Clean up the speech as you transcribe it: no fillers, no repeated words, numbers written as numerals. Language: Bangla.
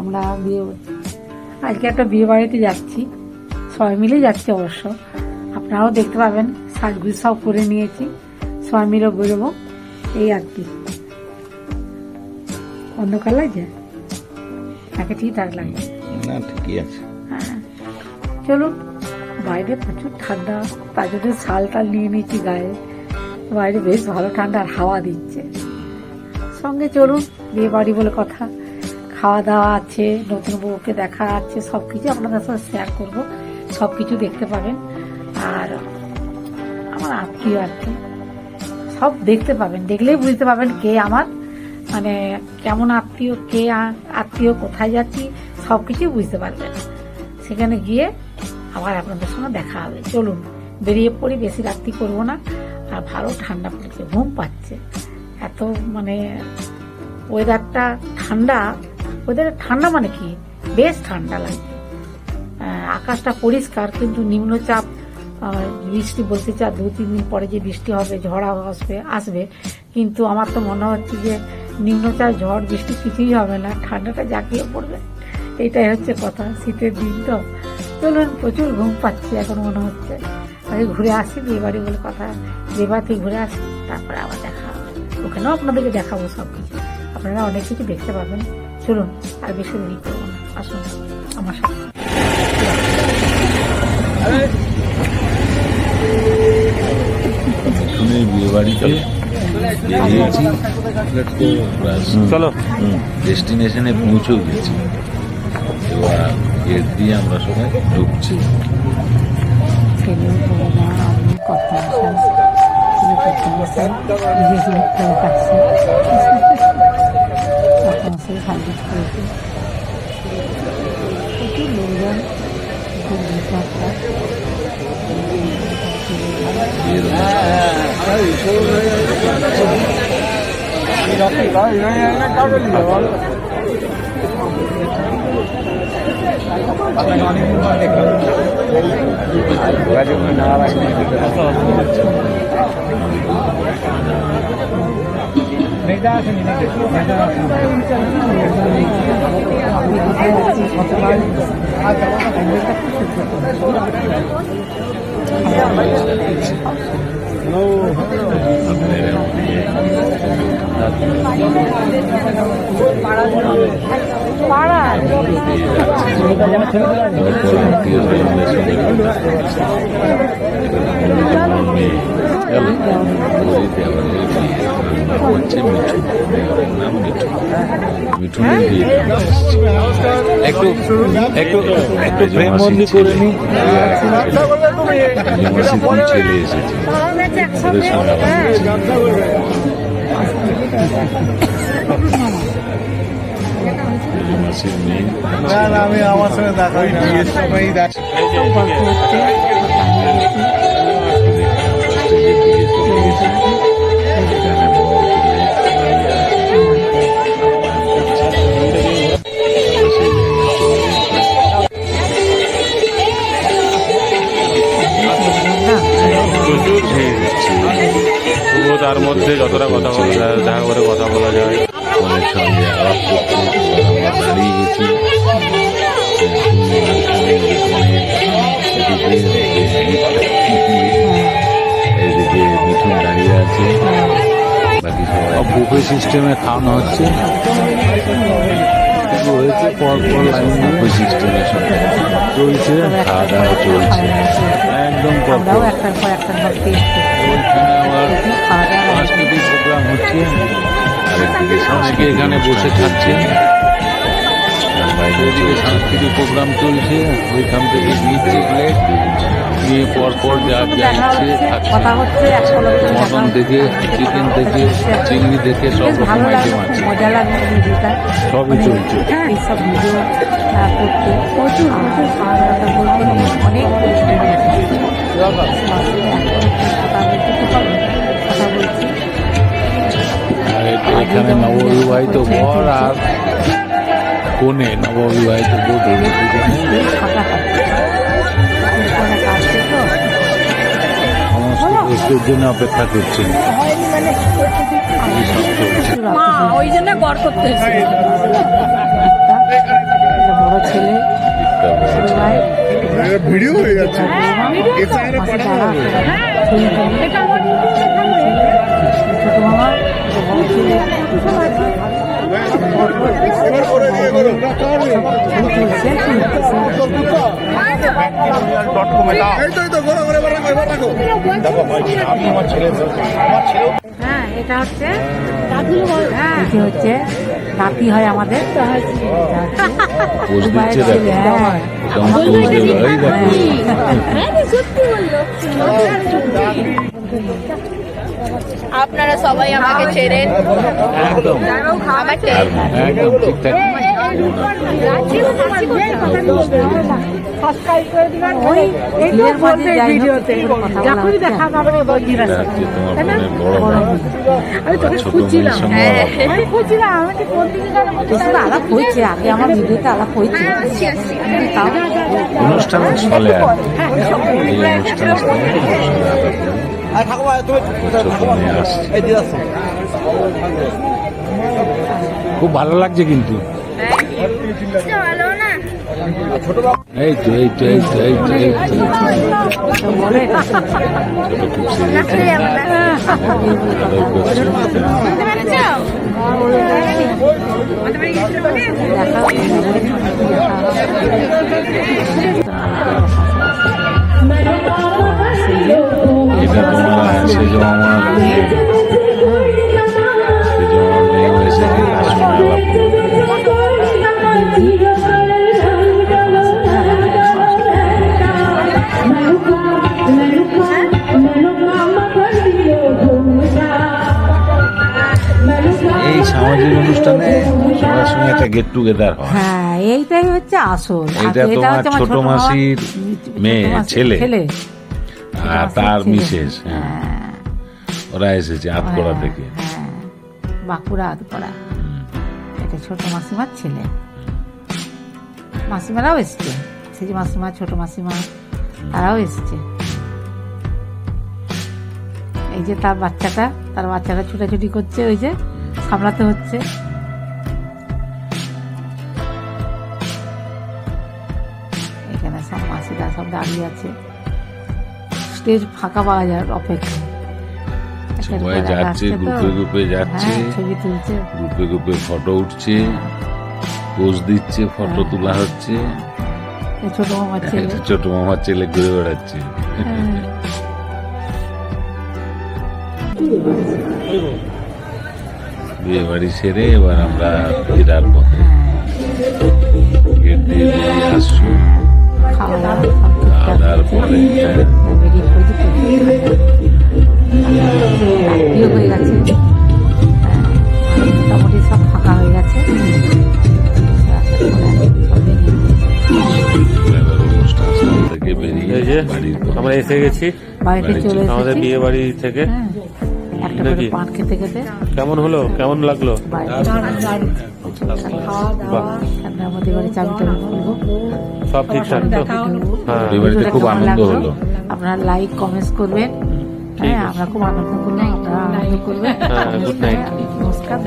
আমরা আজকে একটা বিয়ে বাড়িতে যাচ্ছি, সবাই মিলে যাচ্ছি অবশ্য। আপনারাও দেখতে পাবেন, সাজগুজ সব করে নিয়েছি, সবাই মিলে বেরোবো এই আর কি। অন্ধকার লাগছে তাকে ঠিকঠাক লাগছে না, ঠিকই আছে। হ্যাঁ চলুন, বাইরে প্রচুর ঠান্ডা, তার জন্য শাল টাল নিয়ে নিচ্ছি গায়ে। বাইরে বেশ ভালো ঠান্ডা আর হাওয়া দিচ্ছে। সঙ্গে চলুন, বিয়ে বাড়ি বলে কথা, খাওয়া দাওয়া আছে, নতুন বউকে দেখা আছে, সব কিছু আপনাদের সাথে শেয়ার করবো, সব কিছু দেখতে পাবেন। আর আমার আত্মীয় আর কি সব দেখতে পাবেন, দেখলেই বুঝতে পারবেন কে আমার মানে কেমন আত্মীয়, কে আত্মীয়, কোথায় যাচ্ছি, সব কিছুই বুঝতে পারবেন। সেখানে গিয়ে আবার আপনাদের সঙ্গে দেখা হবে। চলুন বেরিয়ে পড়ি, বেশি রাত্রি করবো না। আর ভালো ঠান্ডা পড়েছে, ঘুম পাচ্ছে এত, মানে ওয়েদারটা ঠান্ডা। ওয়েদারটা ঠান্ডা মানে কি, বেশ ঠান্ডা লাগছে। আকাশটা পরিষ্কার, কিন্তু নিম্নচাপ বৃষ্টি বলতে চাপ 2-3 দিন পরে যে বৃষ্টি হবে, ঝড় আসবে, কিন্তু আমার তো মনে হচ্ছে যে নিম্নচাপ ঝড় বৃষ্টি কিছুই হবে না, ঠান্ডাটা জাঁকিয়ে পড়বে। এইটাই হচ্ছে কথা, শীতের দিন তো। চলুন, প্রচুর ঘুম পাচ্ছি এখন মনে হচ্ছে। আগে ঘুরে আসি, বিয়ে বাড়ি বলে কথা, বিয়ে বাড়ি থেকে ঘুরে আসি, তারপরে আবার দেখা হবে। ওখানেও আপনাদেরকে দেখাবো সব কিছু, আপনারা অনেক কিছু দেখতে পাবেন। চলুন, আর বেশি দেরি করবো না, আসুন আমার সাথে। বিয়ে বাড়িতে বেরিয়েছি, চলো ডেস্টিনেশনে পৌঁছেও গেছি। এবার গেট দিয়ে আমরা সবাই ঢুকছি। একটু প্রেমবন্দি করে নি, ছেলে এসেছে। আমি আমার সঙ্গে দেখা হয় না, বিয়ের সময় তার মধ্যে যতটা কথা বলা যায়, দেখা করে কথা বলা যায়। অনেক সঙ্গে আলাপ করতে আমরা দাঁড়িয়ে গেছি। এদিকে মিঠুন দাঁড়িয়ে আছে, বাকি সবাই বুফে সিস্টেমে খাওয়ানো হচ্ছে। হয়েছে পরপর লাইন বুফে সিস্টেমে চলছে, খাওয়া দাওয়া চলছে একদম পরপর। ওইখানে আবার সাংস্কৃতিক প্রোগ্রাম হচ্ছে, আরেকদিকে অনেকে এখানে বসে খাচ্ছে, বাইরের দিকে সাংস্কৃতিক প্রোগ্রাম চলছে। ওইখান থেকে নিচ্ছে প্লেট নিয়ে পরপর যা যা ইচ্ছে খাচ্ছে। মটন থেকে, চিকেন থেকে, চিংড়ি থেকে সব রকম আইটেম আছে, সবই চলছে। এখানে নববিবাহিত বর আর কনে, নববিবাহিত বধূ সমস্ত জন্য অপেক্ষা করছেন। ওই জন্য গড় করতে ভিডিও হয়ে যাচ্ছে এসআইআর পাঠানো হবে ছোট মামা এই তো ঘোরা ঘোরা এবার রাখো দেখো ভাই আমি আমার ছেলে হ্যাঁ এটা হচ্ছে এটি হচ্ছে নাতি হয় আমাদের পোজ দিচ্ছে দেখো কেমন পোজ দিল এই দেখো আপনারা সবাই আমাকে ছেড়েন একদম আমার আর একদম ঠিকঠাক ওই এইটার মধ্যে ভিডিওতে যখনই দেখা পাবে বলছিলাম এটা হচ্ছে তোমার বোনের বড় বোন আমি তোকে ছোট বোনের খুঁজছিলাম সঙ্গে আমি খুঁজছিলাম আমাকে কোন দিকে গেল আলাপ হয়েছে আগে আমার ভিডিওতে আলাপ হয়েছে তাও অনুষ্ঠান চলে আর কি। এই অনুষ্ঠান ছোট মেয়ে আসছে খুব ভালো লাগছে কিন্তু ভালো না এই তো এই তো এই তো এই তো এই তো বলে ছোট খুব সিরিয়াস বুঝতে পেরেছো এটা তোমার সেজো আমার মেয়ে হয়েছে তার সঙ্গে আলাপ করবো। এই সামাজিক অনুষ্ঠানে সবার সঙ্গে একটা গেট টুগেদার হয় হ্যাঁ এইটাই হচ্ছে আসল আর এটা এটা তোমার হচ্ছে আমার ছোট মামার মাসির মেয়ে ছেলে ছেলে আর তার ছেলে। মিসেস হ্যাঁ। হ্যাঁ ওরা এসেছে আতকড়া থেকে হ্যাঁ বাঁকুড়া আদপাড়া এটা ছোট মাসিমার ছেলে মাসিমারাও এসছে সেই যে মাসিমা ছোট মাসিমা তারাও এসছে এই যে তার বাচ্চাটা ছুটাছুটি করছে ওই যে সামলাতে হচ্ছে এখানে সব মাসিরা সব দাঁড়িয়ে আছে স্টেজ ফাঁকা পাওয়া যায় অপেক্ষা সবাই যাচ্ছে গ্রুপে গ্রুপে যাচ্ছে হ্যাঁ ছবি তুলছে গ্রুপে গ্রুপে ফটো উঠছে পোজ দিচ্ছে ফটো তোলা হচ্ছে এই ছোট মামার ছেলে ছোট মামার ছেলে ঘুরে বেড়াচ্ছে বিয়ে বাড়ি সেরে এবার আমরা ফেরার পথে গেট দিয়ে বেরিয়ে আসছো খাওয়া দাওয়া সব খাওয়া দাওয়ার পরে বেরিয়ে পড়েছি বিয়ে হয়ে গেছে মোটামুটি সব ফাঁকা হয়ে গেছে এবার অনুষ্ঠান স্থল থেকে বেরিয়ে এই যে বাড়ির পথে আমরা এসে গেছি বাড়িতে চলে আমাদের এসেছি বিয়ে বাড়ি থেকে হ্যাঁ, একটা করে নাকি? পান খেতে খেতে কেমন হলো কেমন লাগলো আমরা আমাদের বাড়ি চাবি টাবি খুলবো সব ঠিকঠাক তো হ্যাঁ এই বাড়িতে খুব কেমন আনন্দ লাগলো? হলো আপনারা লাইক কমেন্টস করবেন হ্যাঁ আমরা খুব আনন্দ করলাম আপনারা আনন্দ করবেন হ্যাঁ, good night. নমস্কার